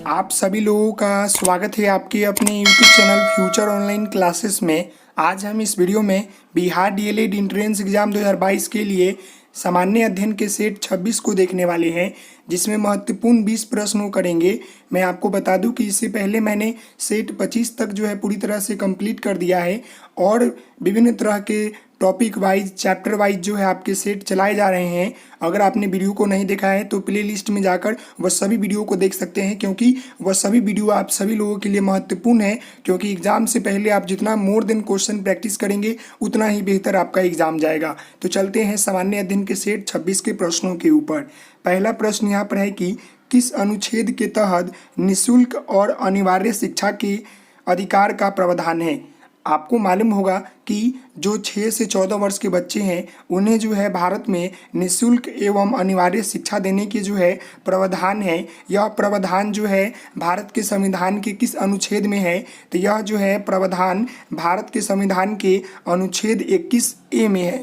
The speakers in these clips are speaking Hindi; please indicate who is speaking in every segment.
Speaker 1: आप सभी लोगों का स्वागत है आपके अपने YouTube channel future online classes में। आज हम इस वीडियो में बिहार डीएलएड एंट्रेंस एग्जाम 2022 के लिए सामान्य अध्ययन के सेट 26 को देखने वाले हैं, जिसमें महत्वपूर्ण 20 प्रश्नों करेंगे। मैं आपको बता दूं कि इससे पहले मैंने सेट 25 तक जो है पूरी तरह से कंप्लीट कर दिया है और विभिन्न तरह के टॉपिक वाइज चैप्टर वाइज जो है आपके सेट चलाए जा रहे हैं। अगर आपने वीडियो को नहीं देखा है तो प्ले लिस्ट में जाकर वह सभी वीडियो को देख सकते हैं, क्योंकि वह सभी वीडियो आप सभी लोगों के लिए महत्वपूर्ण है। क्योंकि एग्जाम से पहले आप जितना मोर देन क्वेश्चन प्रैक्टिस करेंगे उतना ही बेहतर आपका एग्जाम जाएगा। तो चलते हैं सामान्य अध्ययन के सेट 26 के प्रश्नों के ऊपर। पहला प्रश्न यहाँ पर है कि किस अनुच्छेद के तहत निःशुल्क और अनिवार्य शिक्षा के अधिकार का प्रावधान है। आपको मालूम होगा कि जो 6 से 14 वर्ष के बच्चे हैं उन्हें जो है भारत में निःशुल्क एवं अनिवार्य शिक्षा देने के जो है प्रावधान है। यह प्रावधान जो है भारत के संविधान के किस अनुच्छेद में है, तो यह जो है प्रावधान भारत के संविधान के अनुच्छेद 21A में है।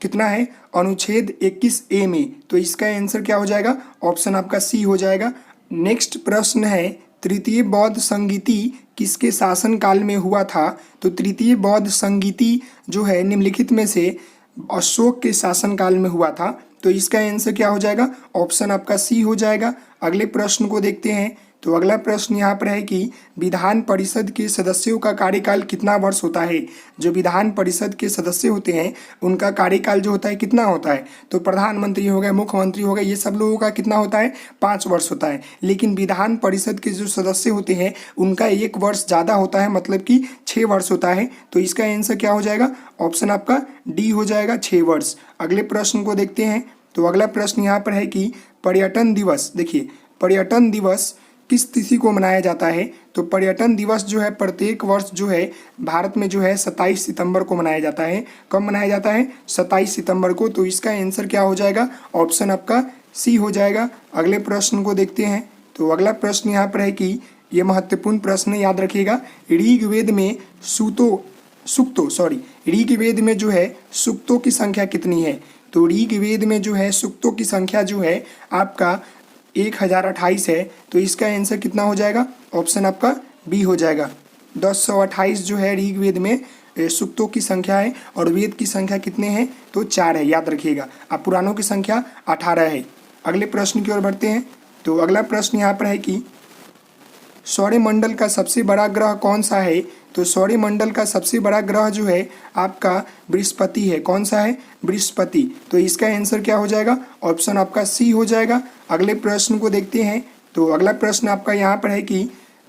Speaker 1: कितना है? अनुच्छेद 21A में। तो इसका आंसर क्या हो जाएगा? ऑप्शन आपका सी हो जाएगा। नेक्स्ट प्रश्न है, तृतीय बौद्ध संगीति किसके शासनकाल में हुआ था। तो तृतीय बौद्ध संगीति जो है निम्नलिखित में से अशोक के शासनकाल में हुआ था। तो इसका आंसर क्या हो जाएगा? ऑप्शन आपका सी हो जाएगा। अगले प्रश्न को देखते हैं। तो अगला प्रश्न यहाँ पर है कि विधान परिषद के सदस्यों का कार्यकाल कितना वर्ष होता है। जो विधान परिषद के सदस्य होते हैं उनका कार्यकाल जो होता है कितना होता है। तो प्रधानमंत्री हो गए, मुख्यमंत्री हो गए, ये सब लोगों का कितना होता है? 5 वर्ष होता है। लेकिन विधान परिषद के जो सदस्य होते हैं उनका 1 वर्ष ज़्यादा होता है, मतलब कि 6 वर्ष होता है। तो इसका आंसर क्या हो जाएगा? ऑप्शन आपका डी हो जाएगा, 6 वर्ष। अगले प्रश्न को देखते हैं। तो अगला प्रश्न यहाँ पर है कि पर्यटन दिवस, देखिए पर्यटन दिवस किस तिथि को मनाया जाता है। तो पर्यटन दिवस जो है प्रत्येक वर्ष जो है भारत में जो है 27 सितंबर को मनाया जाता है। कब मनाया जाता है? 27 सितंबर को। तो इसका आंसर क्या हो जाएगा? ऑप्शन आपका सी हो जाएगा। अगले प्रश्न को देखते हैं। तो अगला प्रश्न यहाँ पर है कि ये महत्वपूर्ण प्रश्न याद रखिएगा। ऋग्वेद में ऋग्वेद में जो है सूक्तों की संख्या कितनी है। तो ऋग्वेद में जो है सूक्तों की संख्या जो है आपका 1028 है। तो इसका आंसर कितना हो जाएगा? ऑप्शन आपका बी हो जाएगा। 1028 जो है ऋग्वेद में सूक्तों की संख्या है और वेद की संख्या कितने हैं? तो 4 है, याद रखिएगा। अब पुराणों की संख्या 18 है। अगले प्रश्न की ओर बढ़ते हैं। तो अगला प्रश्न यहाँ पर है कि सौरमंडल का सबसे बड़ा ग्रह कौन सा है। तो सौरमंडल का सबसे बड़ा ग्रह जो है आपका बृहस्पति है। कौन सा है? बृहस्पति। तो इसका आंसर क्या हो जाएगा? ऑप्शन आपका सी हो जाएगा। अगले प्रश्न को देखते हैं। तो अगला प्रश्न आपका यहाँ पर है कि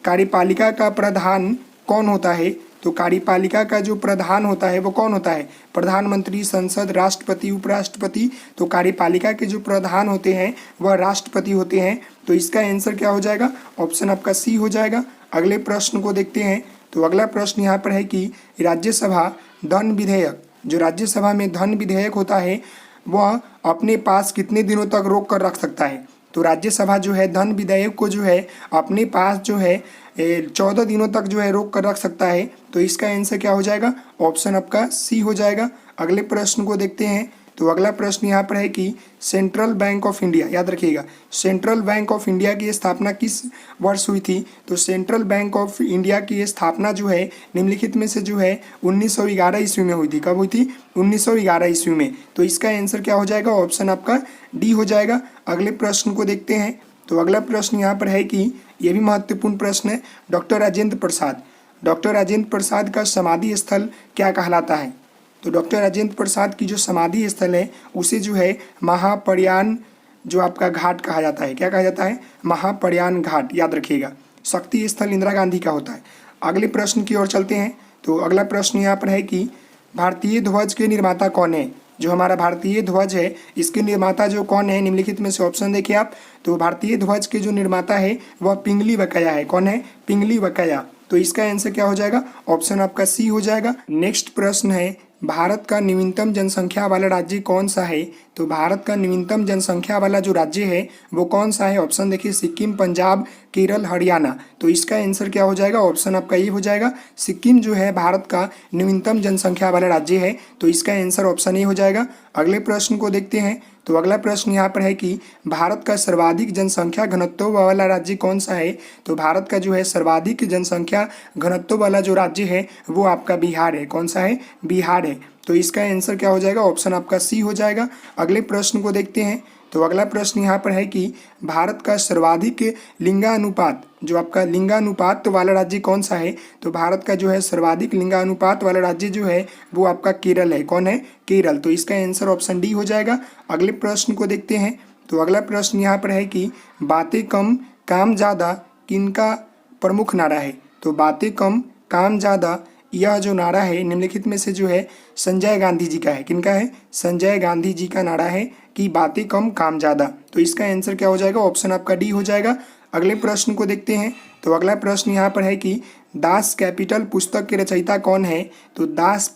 Speaker 1: कार्यपालिका का प्रधान कौन होता है। तो कार्यपालिका का जो प्रधान होता है वो कौन होता है? प्रधानमंत्री, संसद, राष्ट्रपति, उपराष्ट्रपति। तो कार्यपालिका के जो प्रधान होते हैं वह राष्ट्रपति होते हैं। तो इसका आंसर क्या हो जाएगा? ऑप्शन आपका सी हो जाएगा। अगले प्रश्न को देखते हैं। तो अगला प्रश्न यहाँ पर है कि राज्यसभा धन विधेयक, जो राज्यसभा में धन विधेयक होता है वह अपने पास कितने दिनों तक रोक कर रख सकता है। तो राज्यसभा जो है धन विधेयक को जो है अपने पास जो है 14 दिनों तक जो है रोक कर रख सकता है। तो इसका आंसर क्या हो जाएगा? ऑप्शन आपका सी हो जाएगा। अगले प्रश्न को देखते हैं। तो अगला प्रश्न यहाँ पर है कि सेंट्रल बैंक ऑफ इंडिया, याद रखिएगा, सेंट्रल बैंक ऑफ इंडिया की स्थापना किस वर्ष हुई थी। तो सेंट्रल बैंक ऑफ इंडिया की स्थापना जो है निम्नलिखित में से जो है 1911 ईस्वी में हुई थी। कब हुई थी? 1911 ईस्वी में। तो इसका आंसर क्या हो जाएगा? ऑप्शन आपका डी हो जाएगा। अगले प्रश्न को देखते हैं। तो अगला प्रश्न यहाँ पर है कि यह भी महत्वपूर्ण प्रश्न है। डॉक्टर राजेंद्र प्रसाद का समाधि स्थल क्या कहलाता है। तो डॉक्टर राजेंद्र प्रसाद की जो समाधि स्थल है उसे जो है महाप्रयाण जो आपका घाट कहा जाता है। क्या कहा जाता है? महाप्रयाण घाट, याद रखिएगा। शक्ति स्थल इंदिरा गांधी का होता है। अगले प्रश्न की ओर चलते हैं। तो अगला प्रश्न यहाँ पर है कि भारतीय ध्वज के निर्माता कौन है। जो हमारा भारतीय ध्वज है इसके निर्माता जो कौन है, निम्नलिखित में से ऑप्शन देखिए आप। तो भारतीय ध्वज के जो निर्माता है वह पिंगली वकैया है। कौन है? पिंगली वकैया। तो इसका आंसर क्या हो जाएगा? ऑप्शन आपका सी हो जाएगा। नेक्स्ट प्रश्न है, भारत का न्यूनतम जनसंख्या वाला राज्य कौन सा है। तो भारत का न्यूनतम जनसंख्या वाला जो राज्य है वो कौन सा है? ऑप्शन देखिए, सिक्किम, पंजाब, केरल, हरियाणा। तो इसका आंसर क्या हो जाएगा? ऑप्शन आपका ये हो जाएगा। सिक्किम जो है भारत का न्यूनतम जनसंख्या वाला राज्य है। तो इसका आंसर ऑप्शन ए हो जाएगा। अगले प्रश्न को देखते हैं। तो अगला प्रश्न यहाँ पर है कि भारत का सर्वाधिक जनसंख्या घनत्व वाला राज्य कौन सा है। तो भारत का जो है सर्वाधिक जनसंख्या घनत्व वाला जो राज्य है वो आपका बिहार है। कौन सा है? बिहार है। तो इसका आंसर क्या हो जाएगा? ऑप्शन आपका सी हो जाएगा। अगले प्रश्न को देखते हैं। तो अगला प्रश्न यहाँ पर है कि भारत का सर्वाधिक लिंगानुपात, जो आपका लिंगानुपात वाला राज्य कौन सा है। तो भारत का जो है सर्वाधिक लिंगानुपात वाला राज्य जो है वो आपका केरल है। कौन है? केरल। तो इसका आंसर ऑप्शन डी हो जाएगा। अगले प्रश्न को देखते हैं। तो अगला प्रश्न यहाँ पर है कि बातें कम काम ज़्यादा किनका प्रमुख नारा है। तो बातें कम काम ज़्यादा यह जो नारा है निम्नलिखित में से जो है संजय गांधी जी का है। किनका है? संजय गांधी जी का नारा है कि बातें कम काम ज़्यादा। तो इसका आंसर क्या हो जाएगा? ऑप्शन आपका डी हो जाएगा। अगले प्रश्न को देखते हैं। तो अगला प्रश्न यहाँ पर है कि दास कैपिटल पुस्तक के रचयिता कौन है। तो दास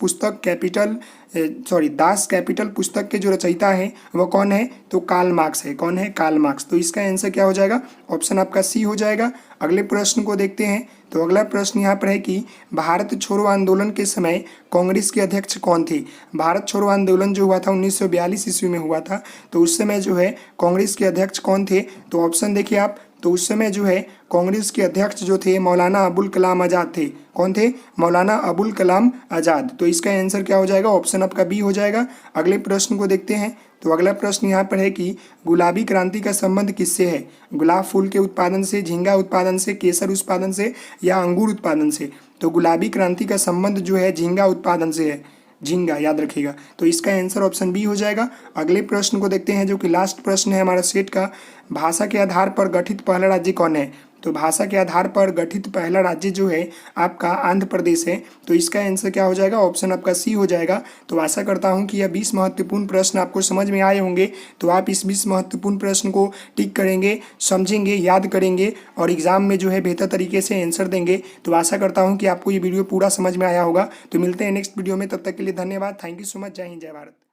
Speaker 1: कैपिटल पुस्तक के जो रचयिता है वो कौन है। तो कार्ल मार्क्स है। कौन है? Karl Marx. तो इसका आंसर क्या हो जाएगा? ऑप्शन आपका सी हो जाएगा। अगले प्रश्न को देखते हैं। तो अगला प्रश्न यहाँ पर है कि भारत छोड़ो आंदोलन के समय कांग्रेस के अध्यक्ष कौन थे। भारत छोड़ो आंदोलन जो हुआ था 1942 ईस्वी में हुआ था। तो उस समय जो है कांग्रेस के अध्यक्ष कौन थे। तो ऑप्शन देखिए आप। तो उस समय जो है कांग्रेस के अध्यक्ष जो थे मौलाना अबुल कलाम आज़ाद थे। कौन थे? मौलाना अबुल कलाम आज़ाद। तो इसका आंसर क्या हो जाएगा? ऑप्शन आपका बी हो जाएगा। अगले प्रश्न को देखते हैं। तो अगला प्रश्न यहाँ पर है कि गुलाबी क्रांति का संबंध किससे है। गुलाब फूल के उत्पादन से, झींगा उत्पादन से, केसर उत्पादन से या अंगूर उत्पादन से। तो गुलाबी क्रांति का संबंध जो है झींगा उत्पादन से है। झींगा याद रखिएगा। तो इसका आंसर ऑप्शन बी हो जाएगा। अगले प्रश्न को देखते हैं जो कि लास्ट प्रश्न है हमारा सेट का। भाषा के आधार पर गठित पहला राज्य कौन है। तो भाषा के आधार पर गठित पहला राज्य जो है आपका आंध्र प्रदेश है। तो इसका आंसर क्या हो जाएगा? ऑप्शन आपका सी हो जाएगा। तो आशा करता हूं कि यह 20 महत्वपूर्ण प्रश्न आपको समझ में आए होंगे। तो आप इस 20 महत्वपूर्ण प्रश्न को टिक करेंगे, समझेंगे, याद करेंगे और एग्जाम में जो है बेहतर तरीके से आंसर देंगे। तो आशा करता हूँ कि आपको ये वीडियो पूरा समझ में आया होगा। तो मिलते हैं नेक्स्ट वीडियो में। तब तक के लिए धन्यवाद। Thank you so much. जय हिंद, जय भारत।